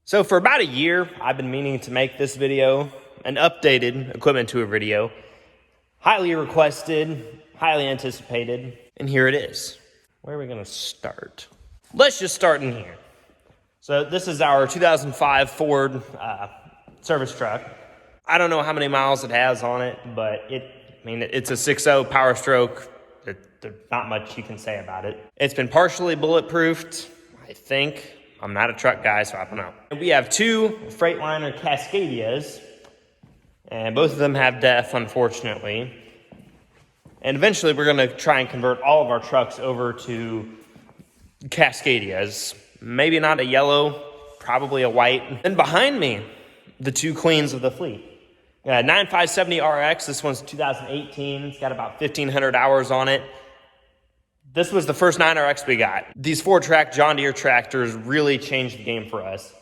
So for about a year, I've been meaning to make this video, an updated equipment tour video. Highly requested, highly anticipated, and here it is. Where are we gonna start? Let's just start in here. So this is our 2005 Ford service truck. I don't know how many miles it has on it, but it's a 6.0 Power Stroke. There's not much you can say about it. It's been partially bulletproofed, I think. I'm not a truck guy, so I don't know. We have two Freightliner Cascadias, and both of them have DEF, unfortunately. And eventually we're gonna try and convert all of our trucks over to Cascadias. Maybe not a yellow, probably a white. And behind me, the two queens of the fleet. 9570 RX, this one's 2018. It's got about 1,500 hours on it. This was the first 9RX we got. These 4-track John Deere tractors really changed the game for us.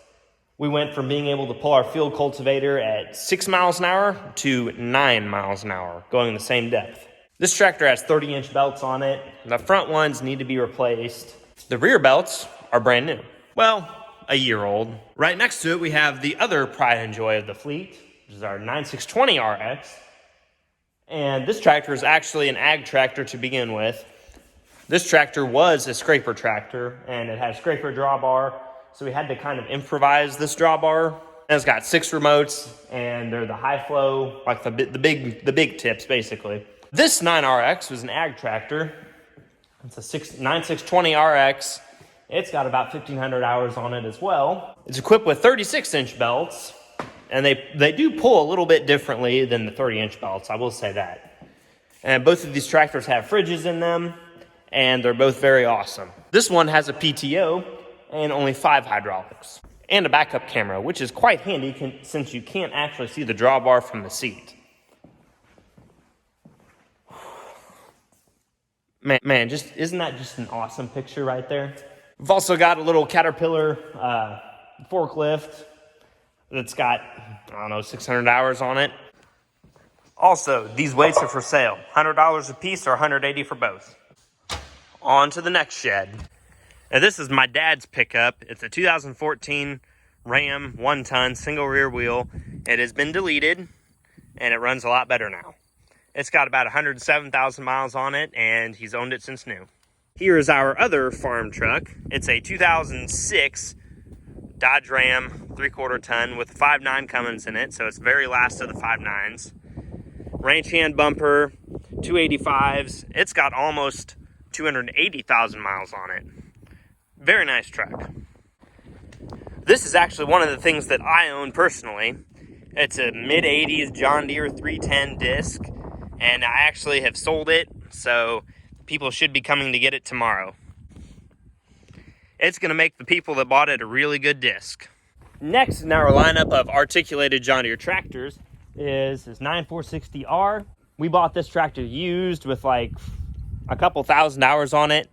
We went from being able to pull our field cultivator at 6 miles an hour to 9 miles an hour, going the same depth. This tractor has 30-inch belts on it. The front ones need to be replaced. The rear belts are brand new. Well, a year old. Right next to it, we have the other pride and joy of the fleet, which is our 9620 RX. And this tractor is actually an ag tractor to begin with. This tractor was a scraper tractor, and it had a scraper drawbar, so we had to kind of improvise this drawbar. And it's got 6 remotes, and they're the high flow, like the big tips, basically. This 9RX was an ag tractor. It's a 9620 RX. It's got about 1,500 hours on it as well. It's equipped with 36-inch belts, and they do pull a little bit differently than the 30-inch belts, I will say that. And both of these tractors have fridges in them, and they're both very awesome. This one has a PTO and only 5 hydraulics, and a backup camera, which is quite handy since you can't actually see the drawbar from the seat. Man, isn't that just an awesome picture right there? We've also got a little Caterpillar forklift that's got, 600 hours on it. Also, these weights are for sale. $100 a piece or $180 for both. On to the next shed. Now this is my dad's pickup. It's a 2014 Ram 1-ton single rear wheel. It has been deleted and it runs a lot better now. It's got about 107,000 miles on it and he's owned it since new. Here is our other farm truck. It's a 2006 Dodge Ram 3/4 ton with 5.9 Cummins in it, so it's very last of the 5.9s. Ranch hand bumper, 285s. It's got almost 280,000 miles on it. Very nice truck. This is actually one of the things that I own personally. It's a mid-80s John Deere 310 disc, and I actually have sold it, so people should be coming to get it tomorrow. It's going to make the people that bought it a really good disc. Next in our lineup of articulated John Deere tractors is this 9460R. We bought this tractor used with like a couple thousand hours on it,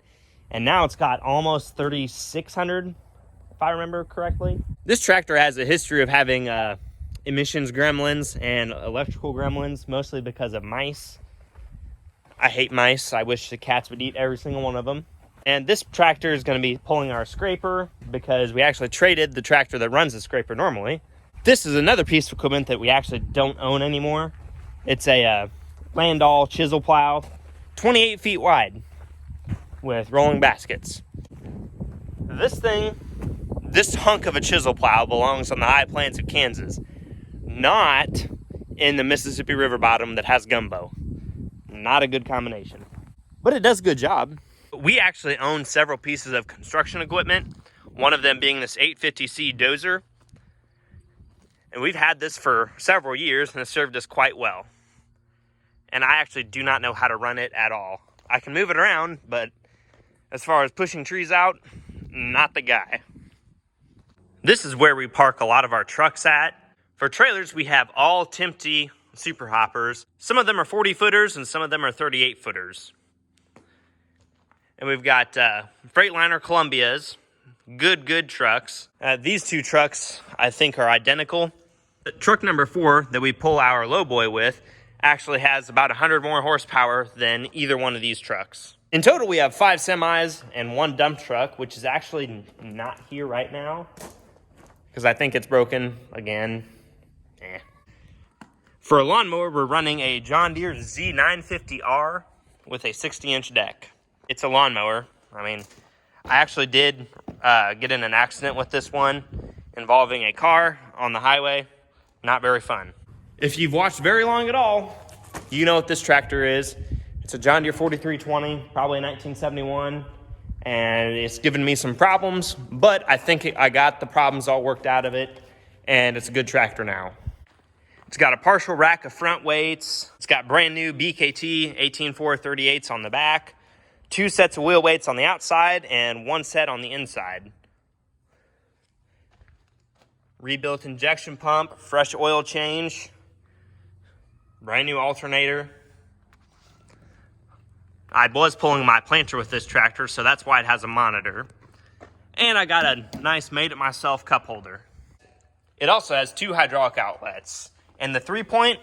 and now it's got almost 3,600, if I remember correctly. This tractor has a history of having emissions gremlins and electrical gremlins, mostly because of mice. I hate mice. I wish the cats would eat every single one of them. And this tractor is going to be pulling our scraper because we actually traded the tractor that runs the scraper normally. This is another piece of equipment that we actually don't own anymore. It's a Landau chisel plow, 28 feet wide with rolling baskets. This hunk of a chisel plow belongs on the high plains of Kansas, not in the Mississippi River bottom that has gumbo. Not a good combination, but it does a good job. We actually own several pieces of construction equipment, one of them being this 850C dozer. And we've had this for several years and it's served us quite well. And I actually do not know how to run it at all. I can move it around, but as far as pushing trees out, not the guy. This is where we park a lot of our trucks at. For trailers, we have all Timpte Super Hoppers. Some of them are 40-footers and some of them are 38-footers. And we've got Freightliner Columbias, good trucks. These two trucks, I think, are identical. Truck number 4 that we pull our lowboy with actually has about 100 more horsepower than either one of these trucks. In total, we have 5 semis and 1 dump truck, which is actually not here right now. because I think it's broken again. For a lawnmower, we're running a John Deere Z950R with a 60-inch deck. It's a lawnmower. I mean, I actually did get in an accident with this one involving a car on the highway. Not very fun. If you've watched very long at all, you know what this tractor is. It's a John Deere 4320, probably 1971, and it's given me some problems, but I think I got the problems all worked out of it, and it's a good tractor now. It's got a partial rack of front weights. It's got brand new BKT 18438s on the back, 2 sets of wheel weights on the outside, and 1 set on the inside. Rebuilt injection pump, fresh oil change, brand new alternator. I was pulling my planter with this tractor, so that's why it has a monitor. And I got a nice made-it-myself cup holder. It also has 2 hydraulic outlets. And the 3-point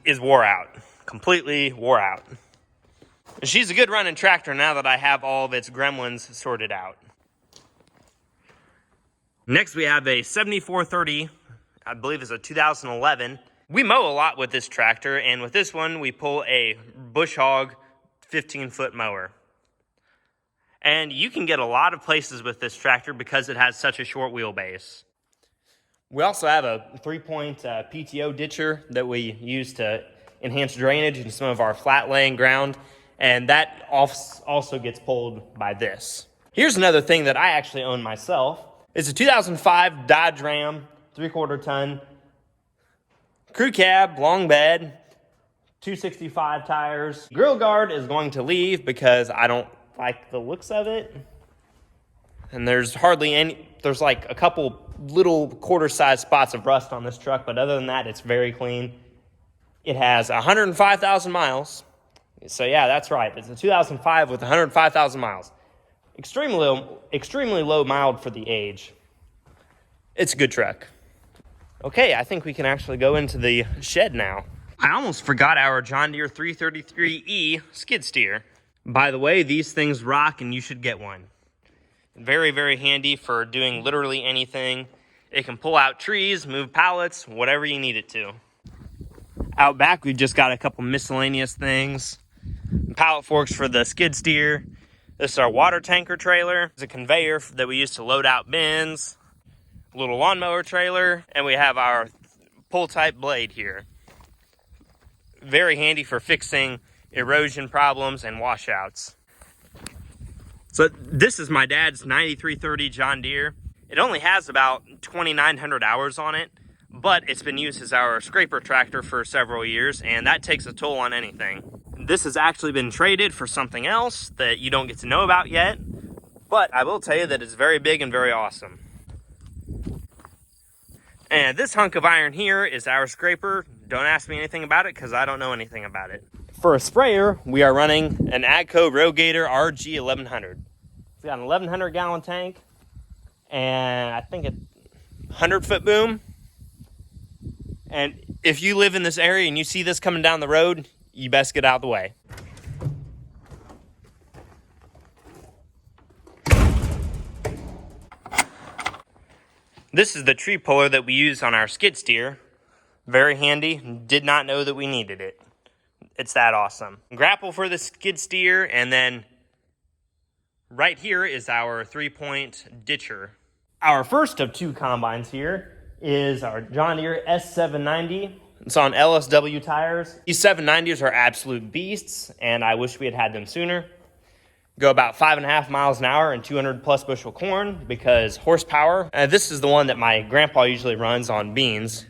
is wore out, completely wore out. She's a good running tractor now that I have all of its gremlins sorted out. Next we have a 7430, I believe is a 2011. We mow a lot with this tractor, and with this one, we pull a Bush Hog 15-foot mower. And you can get a lot of places with this tractor because it has such a short wheelbase. We also have a 3-point PTO ditcher that we use to enhance drainage in some of our flat-laying ground, and that also gets pulled by this. Here's another thing that I actually own myself. It's a 2005 Dodge Ram, 3/4 ton. Crew cab, long bed, 265 tires. Grill guard is going to leave because I don't like the looks of it. And there's hardly any, there's like a couple little quarter-sized spots of rust on this truck, but other than that, it's very clean. It has 105,000 miles. So yeah, that's right. It's a 2005 with 105,000 miles. Extremely low mileage for the age. It's a good truck. Okay, I think we can actually go into the shed now. I almost forgot our John Deere 333E skid steer. By the way, these things rock and you should get one. Very, very handy for doing literally anything. It can pull out trees, move pallets, whatever you need it to. Out back, we've just got a couple miscellaneous things. Pallet forks for the skid steer. This is our water tanker trailer. It's a conveyor that we use to load out bins. Little lawnmower trailer, and we have our pull type blade here. Very handy for fixing erosion problems and washouts. So this is my dad's 9330 John Deere. It only has about 2,900 hours on it, but it's been used as our scraper tractor for several years, and that takes a toll on anything. This has actually been traded for something else that you don't get to know about yet, but I will tell you that it's very big and very awesome. And this hunk of iron here is our scraper. Don't ask me anything about it because I don't know anything about it. For a sprayer, we are running an AGCO Rogator RG 1100. It's got an 1,100 gallon tank and I think a 100-foot boom. And if you live in this area and you see this coming down the road, you best get out of the way. This is the tree puller that we use on our skid steer. Very handy. Did not know that we needed it. It's that awesome. Grapple for the skid steer, and then right here is our 3-point ditcher. Our first of 2 combines here is our John Deere S790. It's on LSW tires. These 790s are absolute beasts, and I wish we had had them sooner. Go about 5.5 miles an hour and 200 plus bushel corn because horsepower. This is the one that my grandpa usually runs on beans.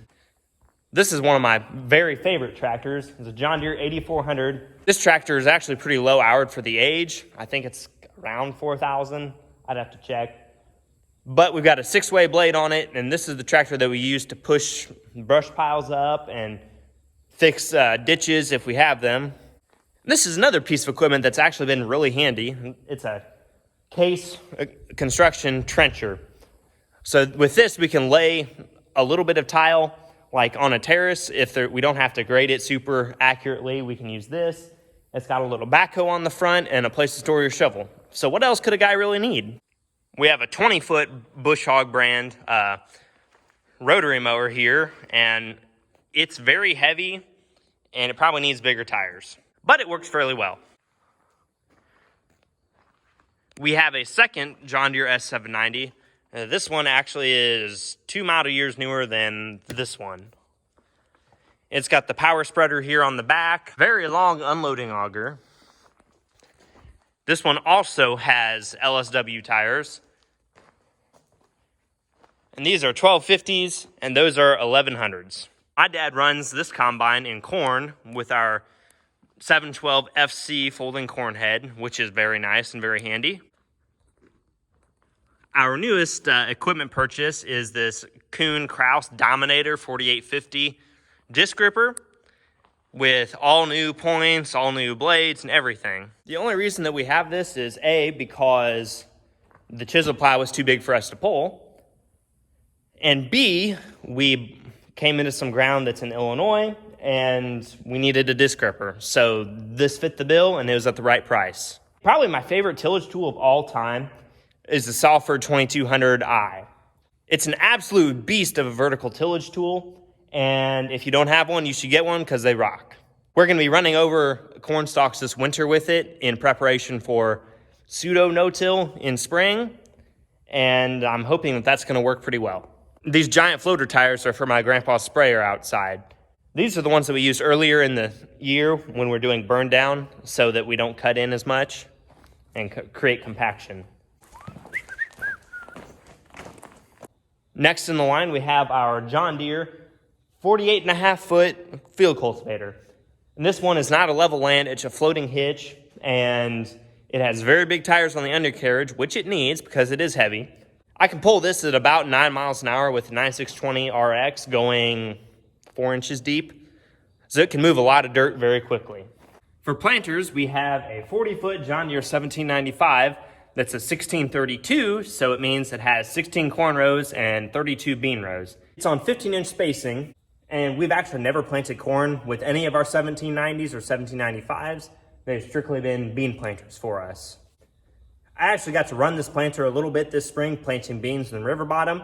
This is one of my very favorite tractors. It's a John Deere 8400. This tractor is actually pretty low hourd for the age. I think it's around 4,000. I'd have to check. But we've got a 6-way blade on it, and this is the tractor that we use to push brush piles up and fix ditches if we have them. This is another piece of equipment that's actually been really handy. It's a Case construction trencher. So with this, we can lay a little bit of tile like on a terrace. If we don't have to grade it super accurately, we can use this. It's got a little backhoe on the front and a place to store your shovel. So what else could a guy really need? We have a 20-foot Bush Hog brand rotary mower here, and it's very heavy, and it probably needs bigger tires, but it works fairly well. We have a second John Deere S790. This one actually is 2 model years newer than this one. It's got the power spreader here on the back, very long unloading auger. This one also has LSW tires. And these are 1250s, and those are 1100s. My dad runs this combine in corn with our 712 FC folding corn head, which is very nice and very handy. Our newest equipment purchase is this Kuhn Krause Dominator 4850 disc gripper with all new points, all new blades, and everything. The only reason that we have this is A, because the chisel plow was too big for us to pull, and B, we came into some ground that's in Illinois, and we needed a disc gripper. So this fit the bill, and it was at the right price. Probably my favorite tillage tool of all time is the Salford 2200i. It's an absolute beast of a vertical tillage tool, and if you don't have one, you should get one because they rock. We're going to be running over corn stalks this winter with it in preparation for pseudo no-till in spring, and I'm hoping that that's going to work pretty well. These giant floater tires are for my grandpa's sprayer outside. These are the ones that we used earlier in the year when we're doing burn down so that we don't cut in as much and create compaction. Next in the line, we have our John Deere 48.5-foot field cultivator. And this one is not a level land, it's a floating hitch, and it has very big tires on the undercarriage, which it needs because it is heavy. I can pull this at about 9 miles an hour with a 9620 RX going 4 inches deep, so it can move a lot of dirt very quickly. For planters, we have a 40-foot John Deere 1795 that's a 1632, so it means it has 16 corn rows and 32 bean rows. It's on 15-inch spacing, and we've actually never planted corn with any of our 1790s or 1795s. They've strictly been bean planters for us. I actually got to run this planter a little bit this spring, planting beans in the river bottom,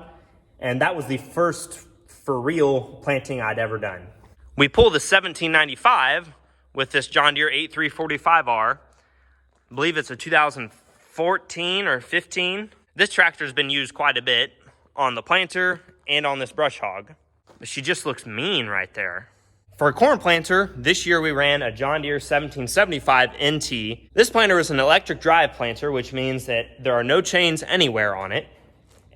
and that was the first for real planting I'd ever done. We pull the 1795 with this John Deere 8345R. I believe it's a 2014 or 15. This tractor's been used quite a bit on the planter and on this brush hog. But she just looks mean right there. For a corn planter, this year we ran a John Deere 1775 NT. This planter is an electric drive planter, which means that there are no chains anywhere on it.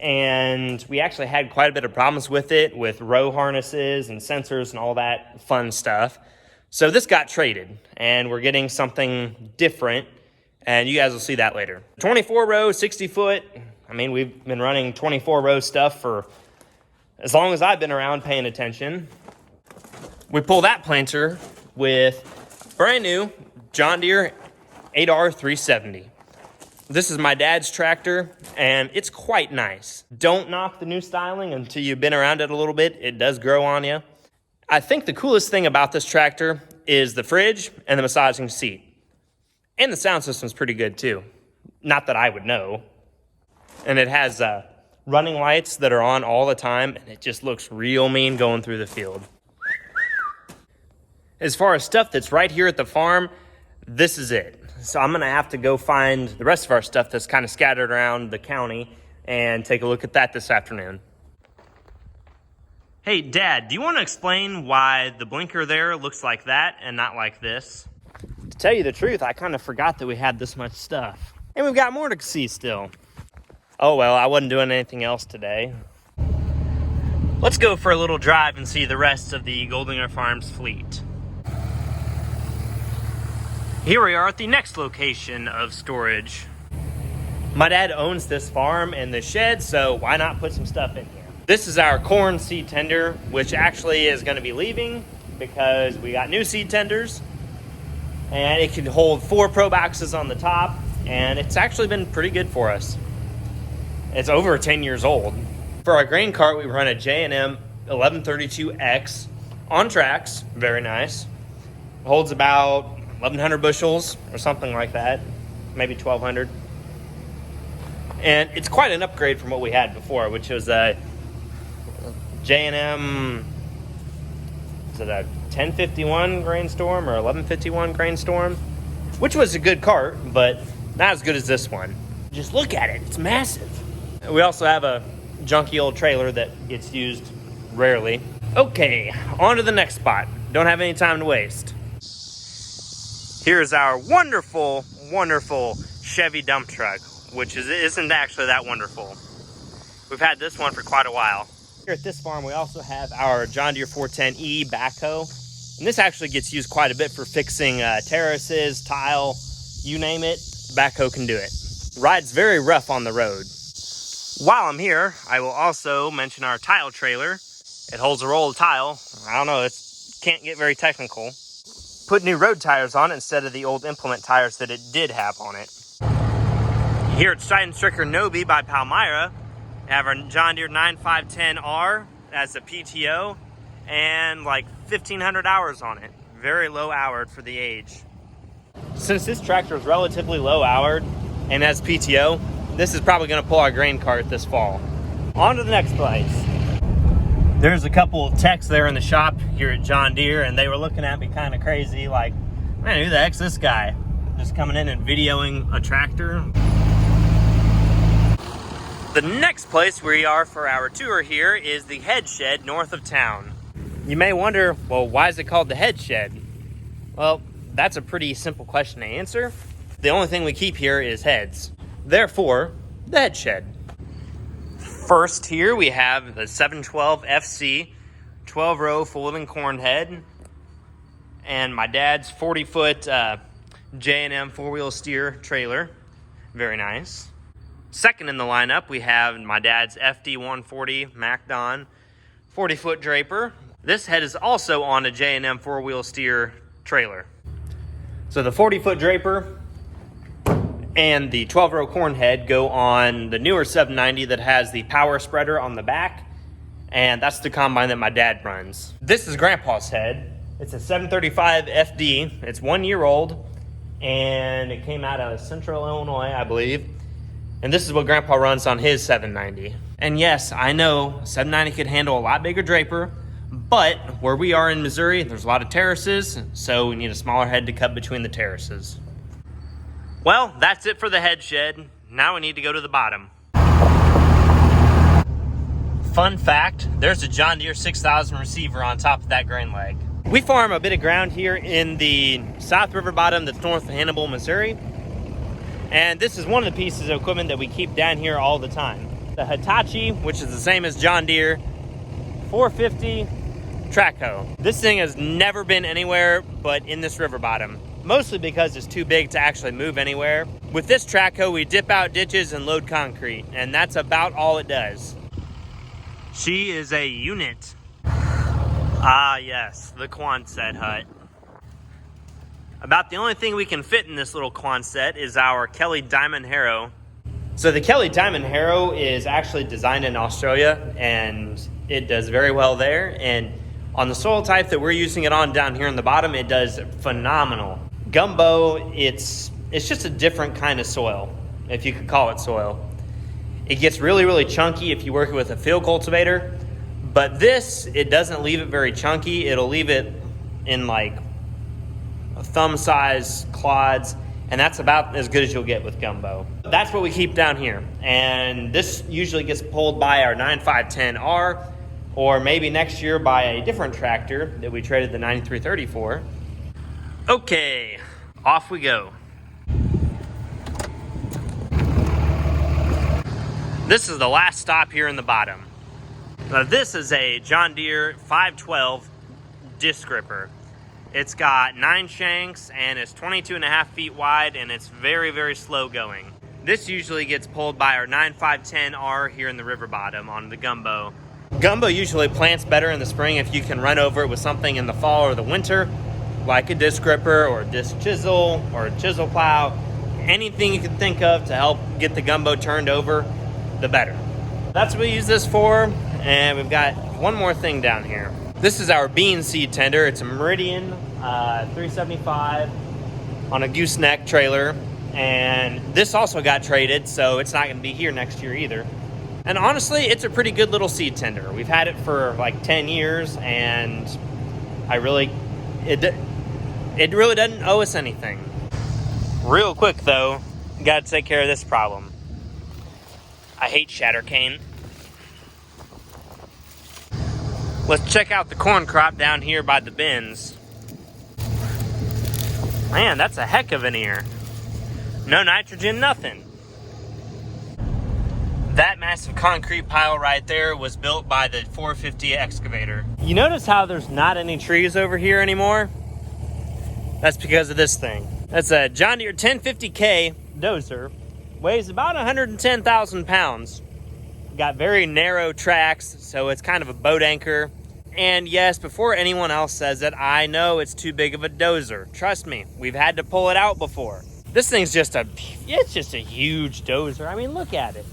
And we actually had quite a bit of problems with it, with row harnesses and sensors and all that fun stuff. So this got traded, and we're getting something different, and you guys will see that later. 24 row, 60 foot. I mean, we've been running 24 row stuff for as long as I've been around paying attention. We pull that planter with brand new John Deere 8R 370. This is my dad's tractor, and it's quite nice. Don't knock the new styling until you've been around it a little bit. It does grow on you. I think the coolest thing about this tractor is the fridge and the massaging seat. And the sound system's pretty good too. Not that I would know. And it has running lights that are on all the time, and it just looks real mean going through the field. As far as stuff that's right here at the farm, this is it. So I'm gonna have to go find the rest of our stuff that's kind of scattered around the county and take a look at that this afternoon. Hey, Dad, do you want to explain why the blinker there looks like that and not like this? To tell you the truth, I kind of forgot that we had this much stuff. And we've got more to see still. Oh well, I wasn't doing anything else today. Let's go for a little drive and see the rest of the Goldinger Farms fleet. Here we are at the next location of storage. My dad owns this farm and the shed, so why not put some stuff in here? This is our corn seed tender, which actually is going to be leaving because we got new seed tenders, and it can hold 4 Pro boxes on the top, and it's actually been pretty good for us. It's over 10 years old. For our grain cart, we run a J&M 1132X on tracks, very nice. It holds about 1,100 bushels or something like that, maybe 1,200. And it's quite an upgrade from what we had before, which was a J&M, is it a 1051 Grain Storm or 1151 Grain Storm? Which was a good cart, but not as good as this one. Just look at it, it's massive. We also have a junky old trailer that gets used rarely. Okay, on to the next spot. Don't have any time to waste. Here's our wonderful, wonderful Chevy dump truck, which isn't actually that wonderful. We've had this one for quite a while. Here at this farm, we also have our John Deere 410E backhoe. And this actually gets used quite a bit for fixing terraces, tile, you name it, the backhoe can do it. Rides very rough on the road. While I'm here, I will also mention our tile trailer. It holds a roll of tile. I don't know, it can't get very technical. Put new road tires on it instead of the old implement tires that it did have on it. Here at Stride & Stricker Noby by Palmyra, we have our John Deere 9510R as a PTO and like 1,500 hours on it. Very low houred for the age. Since this tractor is relatively low houred and has PTO, this is probably going to pull our grain cart this fall. On to the next place. There's a couple of techs there in the shop here at John Deere, and they were looking at me kind of crazy, like, man, who the heck's this guy? Just coming in and videoing a tractor. The next place we are for our tour here is the head shed north of town. You may wonder, well, why is it called the head shed? Well, that's a pretty simple question to answer. The only thing we keep here is heads. Therefore, the head shed. First here we have the 712 FC 12-row full-living corn head and my dad's 40-foot J&M four-wheel steer trailer. Very nice. Second in the lineup, we have my dad's FD140 MacDon 40-foot draper. This head is also on a J&M four-wheel steer trailer. So the 40-foot draper and the 12-row corn head go on the newer 790 that has the power spreader on the back, and that's the combine that my dad runs. This is Grandpa's head. It's a 735 FD. It's 1 year old, and it came out of Central Illinois, I believe. And this is what Grandpa runs on his 790. And yes, I know 790 could handle a lot bigger draper, but where we are in Missouri, there's a lot of terraces, so we need a smaller head to cut between the terraces. Well, that's it for the head shed. Now we need to go to the bottom. Fun fact, there's a John Deere 6000 receiver on top of that grain leg. We farm a bit of ground here in the South River bottom that's north of Hannibal, Missouri. And this is one of the pieces of equipment that we keep down here all the time. The Hitachi, which is the same as John Deere, 450 track hoe. This thing has never been anywhere but in this river bottom. Mostly because it's too big to actually move anywhere. With this track hoe, we dip out ditches and load concrete, and that's about all it does. She is a unit. Ah yes, the Quonset hut. About the only thing we can fit in this little Quonset is our Kelly Diamond Harrow. So the Kelly Diamond Harrow is actually designed in Australia, and it does very well there. And on the soil type that we're using it on down here in the bottom, it does phenomenal. Gumbo, it's just a different kind of soil, if you could call it soil. It gets really, really chunky if you work it with a field cultivator, but this, it doesn't leave it very chunky. It'll leave it in like thumb-size clods, and that's about as good as you'll get with Gumbo. That's what we keep down here, and this usually gets pulled by our 9510R, or maybe next year by a different tractor that we traded the 9330 for. Okay, off we go. This is the last stop here in the bottom. Now this is a John Deere 512 disc gripper. It's got 9 shanks and it's 22.5 feet wide, and it's very, very slow going. This usually gets pulled by our 9510R here in the river bottom on the Gumbo. Gumbo usually plants better in the spring if you can run over it with something in the fall or the winter, like a disc gripper or a disc chisel or a chisel plow. Anything you can think of to help get the Gumbo turned over, the better. That's what we use this for, and we've got one more thing down here. This is our bean seed tender. It's a Meridian 375 on a gooseneck trailer. And this also got traded, so it's not going to be here next year either. And honestly, it's a pretty good little seed tender. We've had it for like 10 years, and it really doesn't owe us anything. Real quick though, got to take care of this problem. I hate shatter cane. Let's check out the corn crop down here by the bins. Man, that's a heck of an ear. No nitrogen, nothing. That massive concrete pile right there was built by the 450 excavator. You notice how there's not any trees over here anymore? That's because of this thing. That's a John Deere 1050K dozer. Weighs about 110,000 pounds. Got very narrow tracks, so it's kind of a boat anchor. And yes, before anyone else says it, I know it's too big of a dozer. Trust me, we've had to pull it out before. This thing's just a huge dozer. I mean, look at it.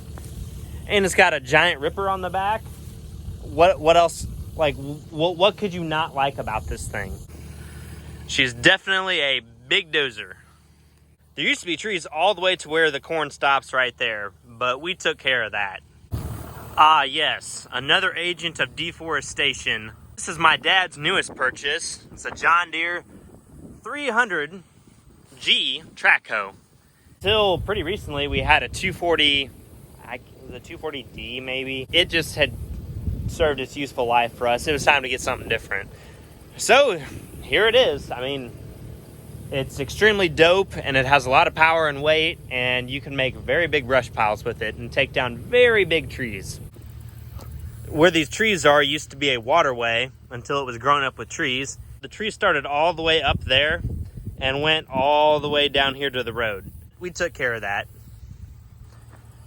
And it's got a giant ripper on the back. What else? Like, what could you not like about this thing? She's definitely a big dozer. There used to be trees all the way to where the corn stops right there, but we took care of that. Ah, yes, another agent of deforestation. This is my dad's newest purchase. It's a John Deere 300G track hoe. Till pretty recently, we had a 240, the 240D maybe. It just had served its useful life for us. It was time to get something different. So here it is. I mean, it's extremely dope, and it has a lot of power and weight, and you can make very big brush piles with it and take down very big trees. Where these trees are used to be a waterway until it was grown up with trees. The tree started all the way up there and went all the way down here to the road. We took care of that,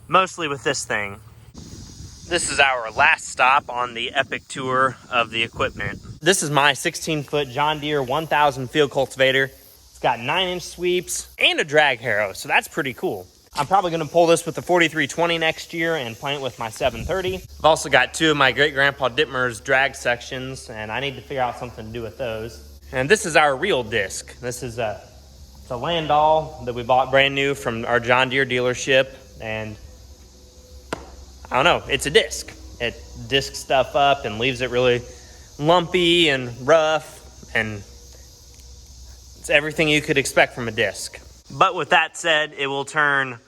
mostly with this thing. This is our last stop on the epic tour of the equipment. This is my 16-foot John Deere 1000 field cultivator. It's got 9-inch sweeps and a drag harrow, so that's pretty cool. I'm probably going to pull this with the 4320 next year and plant with my 730. I've also got 2 of my great-grandpa Dittmer's drag sections, and I need to figure out something to do with those. And this is our reel disc. This is it's a Landau that we bought brand new from our John Deere dealership, and I don't know, it's a disc. It discs stuff up and leaves it really lumpy and rough, and it's everything you could expect from a disc. But with that said, it will turn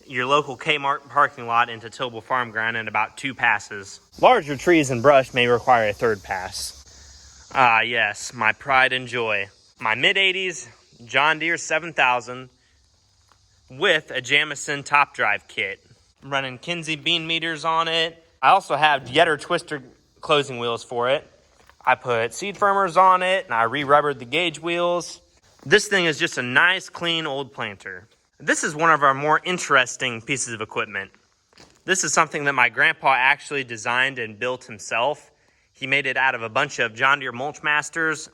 your local Kmart parking lot into tillable farm ground in about 2 passes. Larger trees and brush may require a 3rd pass. Ah, yes, my pride and joy. My mid-80s John Deere 7000 with a Jamison top drive kit. I'm running Kinsey bean meters on it. I also have Yetter twister closing wheels for it. I put seed firmers on it, and I re-rubbered the gauge wheels. This thing is just a nice, clean old planter. This is one of our more interesting pieces of equipment. This is something that my grandpa actually designed and built himself. He made it out of a bunch of John Deere Mulchmasters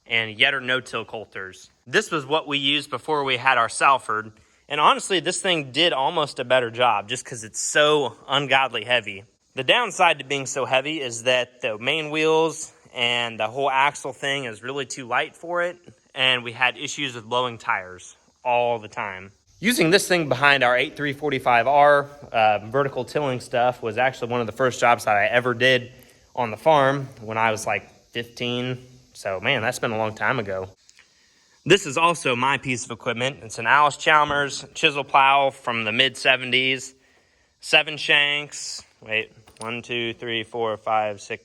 and Yetter no-till coulters. This was what we used before we had our Salford. And honestly, this thing did almost a better job just because it's so ungodly heavy. The downside to being so heavy is that the main wheels and the whole axle thing is really too light for it. And we had issues with blowing tires all the time. Using this thing behind our 8345R vertical tilling stuff was actually one of the first jobs that I ever did on the farm when I was like 15. So man, that's been a long time ago. This is also my piece of equipment. It's an Allis-Chalmers chisel plow from the mid-70s. 7 shanks. Wait, 1, 2, 3, 4, 5, 6.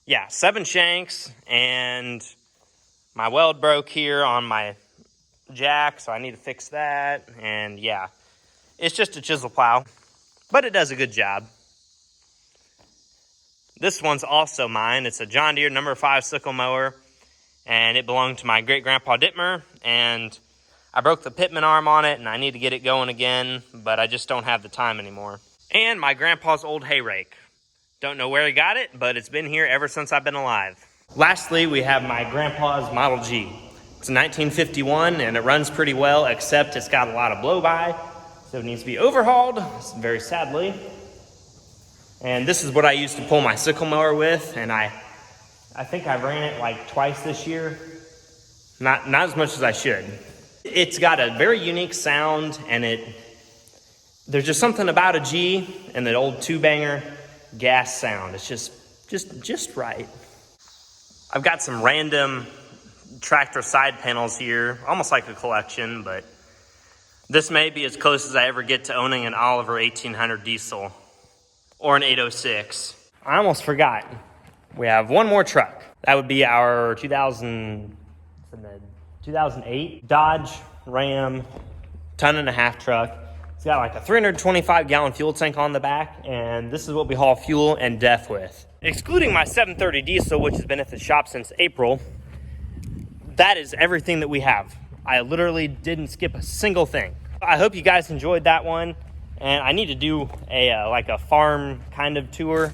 Yeah, 7 shanks, and my weld broke here on my jack, so I need to fix that. And yeah, it's just a chisel plow, but it does a good job. This one's also mine. It's a John Deere number 5 sickle mower, and it belonged to my great-grandpa Dittmer, and I broke the pitman arm on it, and I need to get it going again, but I just don't have the time anymore. And my grandpa's old hay rake. Don't know where he got it, but it's been here ever since I've been alive. Lastly, we have my grandpa's Model G. It's a 1951, and it runs pretty well, except it's got a lot of blow-by, so it needs to be overhauled, very sadly. And this is what I used to pull my sickle mower with, and I think I ran it like twice this year. Not as much as I should. It's got a very unique sound, and there's just something about a G and that old two-banger gas sound. It's just right. I've got some random tractor side panels here, almost like a collection, but this may be as close as I ever get to owning an Oliver 1800 diesel or an 806. I almost forgot. We have one more truck. That would be our 2008 Dodge Ram 1.5-ton truck. It's got like a 325-gallon fuel tank on the back, and this is what we haul fuel and DEF with. Excluding my 730 diesel, which has been at the shop since April, that is everything that we have. I literally didn't skip a single thing. I hope you guys enjoyed that one, and I need to do a farm kind of tour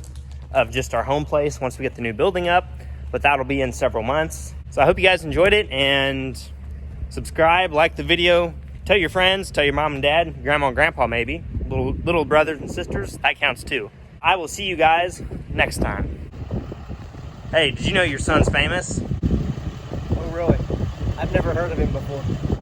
of just our home place once we get the new building up, but that'll be in several months. So I hope you guys enjoyed it, and subscribe, like the video, tell your friends, tell your mom and dad, your grandma and grandpa maybe, little brothers and sisters, that counts too. I will see you guys next time. Hey, did you know your son's famous? Oh, really? I've never heard of him before.